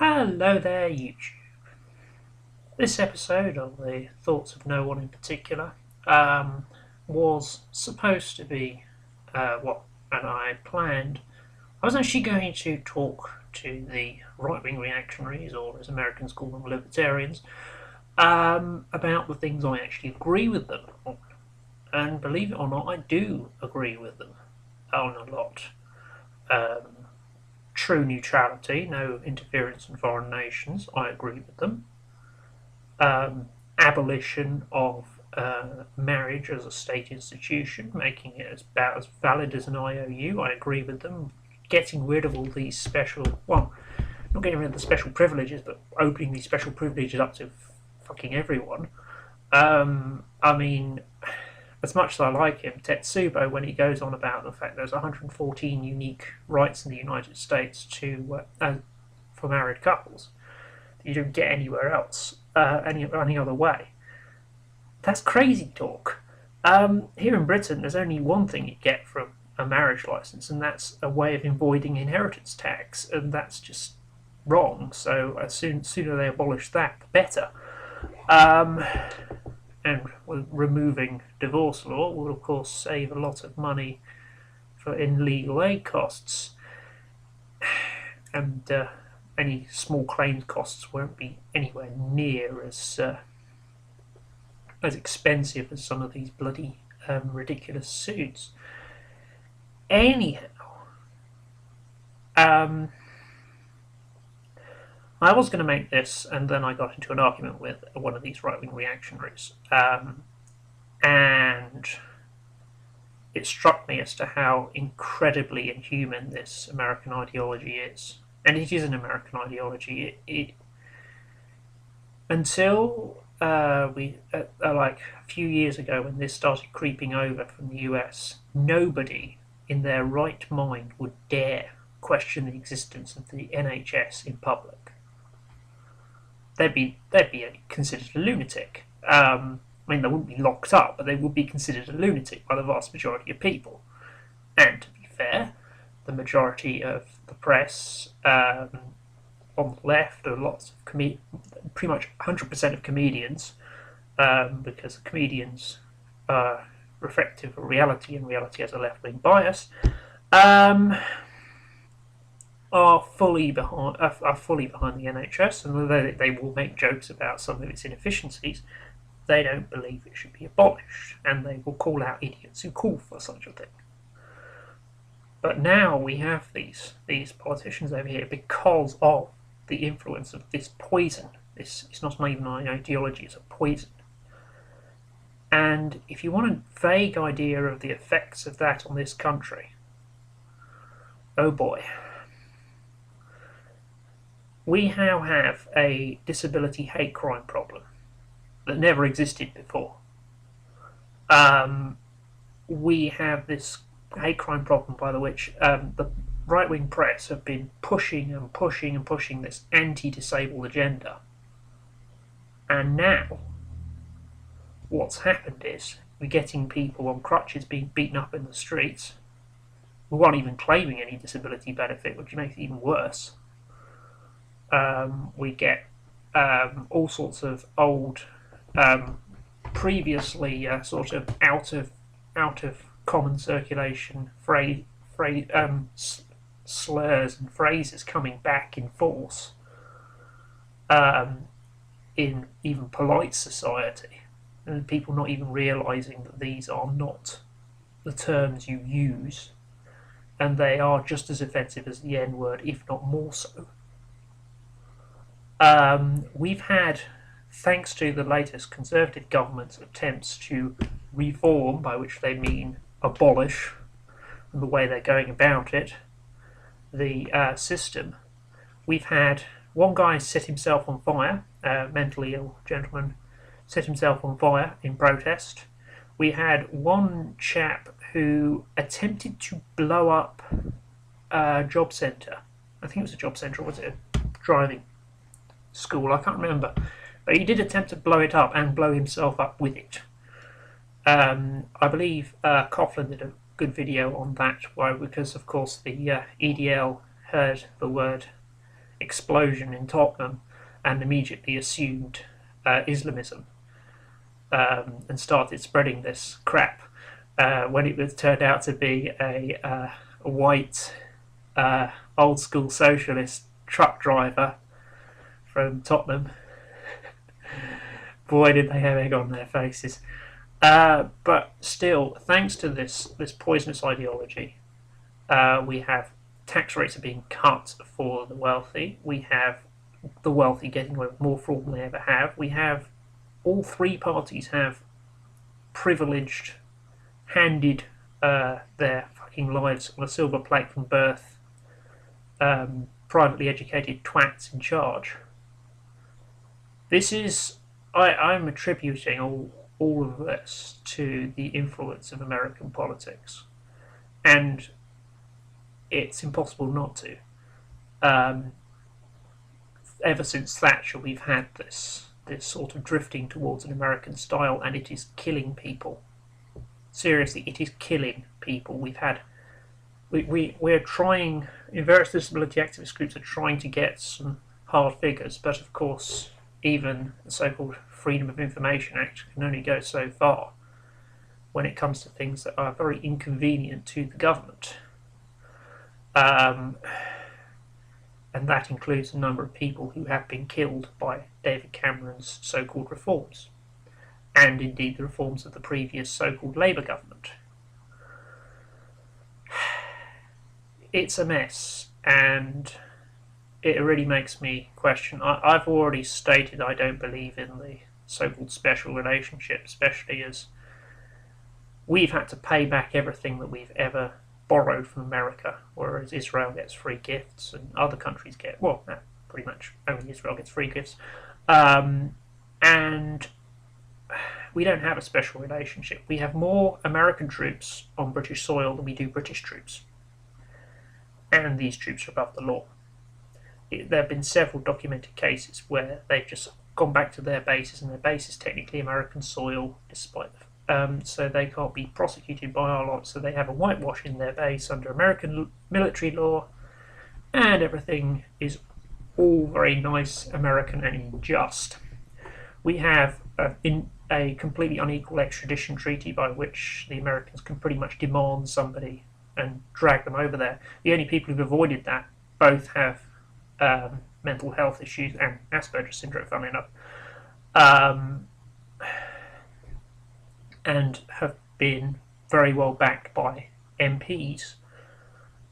Hello there, YouTube. This episode of the Thoughts of No One in Particular um, was supposed to be what and I planned. I was actually going to talk to the right-wing reactionaries, or as Americans call them, libertarians, about the things I actually agree with them on. And believe it or not, I do agree with them on a lot. Um, True neutrality, no interference in foreign nations, I agree with them. Abolition of marriage as a state institution, making it about as valid as an IOU. I agree with them. Getting rid of all these special, well, not getting rid of the special privileges, but opening these special privileges up to fucking everyone. I mean, as much as I like him, Tetsubo, when he goes on about the fact there's 114 unique rights in the United States for married couples that you don't get anywhere else, any other way. That's crazy talk. Here in Britain, there's only one thing you get from a marriage license, and that's a way of avoiding inheritance tax, and that's just wrong. So sooner they abolish that, the better. Um, and removing divorce law will, of course, save a lot of money in legal aid costs, and any small claims costs won't be anywhere near as expensive as some of these bloody ridiculous suits. Anyhow, I was going to make this, and then I got into an argument with one of these right-wing reactionaries, and it struck me as to how incredibly inhuman this American ideology is. And it is an American ideology. Until like a few years ago, when this started creeping over from the US, nobody in their right mind would dare question the existence of the NHS in public. They'd be considered a lunatic. I mean, they wouldn't be locked up, but they would be considered a lunatic by the vast majority of people. And to be fair, the majority of the press on the left, or lots of pretty much 100% of comedians, because the comedians are reflective of reality, and reality has a left-wing bias, are fully behind the NHS, and although they will make jokes about some of its inefficiencies, they don't believe it should be abolished, and they will call out idiots who call for such a thing. But now we have these politicians over here because of the influence of this poison. It's not even an ideology, it's a poison. And if you want a vague idea of the effects of that on this country, oh boy. We now have a disability hate crime problem that never existed before. We have this hate crime problem by which the right-wing press have been pushing and pushing and pushing this anti-disabled agenda. And now, what's happened is we're getting people on crutches being beaten up in the streets who aren't even claiming any disability benefit, which makes it even worse. We get all sorts of old, previously sort of out of common circulation slurs and phrases coming back in force in even polite society, and people not even realising that these are not the terms you use, and they are just as offensive as the N-word, if not more so. We've had, thanks to the latest Conservative government's attempts to reform, by which they mean abolish, and the way they're going about it, the system, we've had one guy set himself on fire, a mentally ill gentleman set himself on fire in protest. We had one chap who attempted to blow up a job centre. I think it was a job centre, or was it a driving school? I can't remember. But he did attempt to blow it up and blow himself up with it. I believe Coughlin did a good video on that, because of course the EDL heard the word explosion in Tottenham and immediately assumed Islamism and started spreading this crap when it was turned out to be a white old school socialist truck driver from Tottenham. Boy, did they have egg on their faces. But still, thanks to this poisonous ideology, we have tax rates are being cut for the wealthy. We have the wealthy getting away with more fraud than they ever have. We have all three parties have privileged, handed their fucking lives on a silver plate from birth, privately educated twats in charge. This is I'm attributing all of this to the influence of American politics, and it's impossible not to. Ever since Thatcher, we've had this sort of drifting towards an American style, and it is killing people. Seriously, it is killing people. We're trying, in various disability activist groups are trying to get some hard figures, but of course, even the so-called Freedom of Information Act can only go so far when it comes to things that are very inconvenient to the government. And that includes a number of people who have been killed by David Cameron's so-called reforms, and indeed the reforms of the previous so-called Labour government. It's a mess, and it really makes me question. I've already stated I don't believe in the so-called special relationship, especially as we've had to pay back everything that we've ever borrowed from America, whereas Israel gets free gifts and other countries get, well, no, pretty much only Israel gets free gifts. And we don't have a special relationship. We have more American troops on British soil than we do British troops. And these troops are above the law. There have been several documented cases where they've just gone back to their bases, and their base is technically American soil, despite so they can't be prosecuted by our lot. So they have a whitewash in their base under American military law, and everything is all very nice, American, and unjust. We have a completely unequal extradition treaty by which the Americans can pretty much demand somebody and drag them over there. The only people who've avoided that both have mental health issues and Asperger's syndrome, funnily enough, and have been very well backed by MPs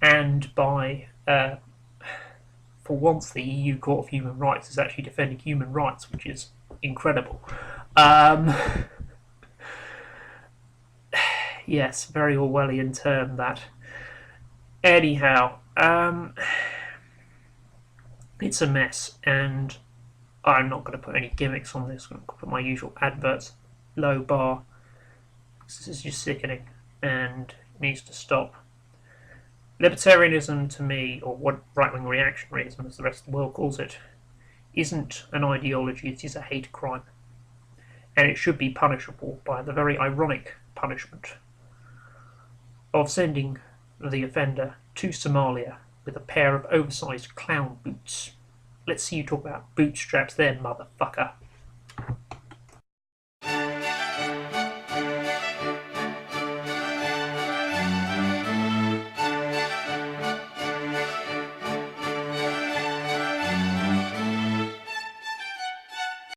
and by, for once, the EU Court of Human Rights is actually defending human rights, which is incredible. Yes, very Orwellian term, that. Anyhow, it's a mess, and I'm not going to put any gimmicks on this. I'm going to put my usual adverts, low bar. This is just sickening, and it needs to stop. Libertarianism, to me, or what right-wing reactionaryism, as the rest of the world calls it, isn't an ideology, it is a hate crime. And it should be punishable by the very ironic punishment of sending the offender to Somalia with a pair of oversized clown boots. Let's see you talk about bootstraps there, motherfucker.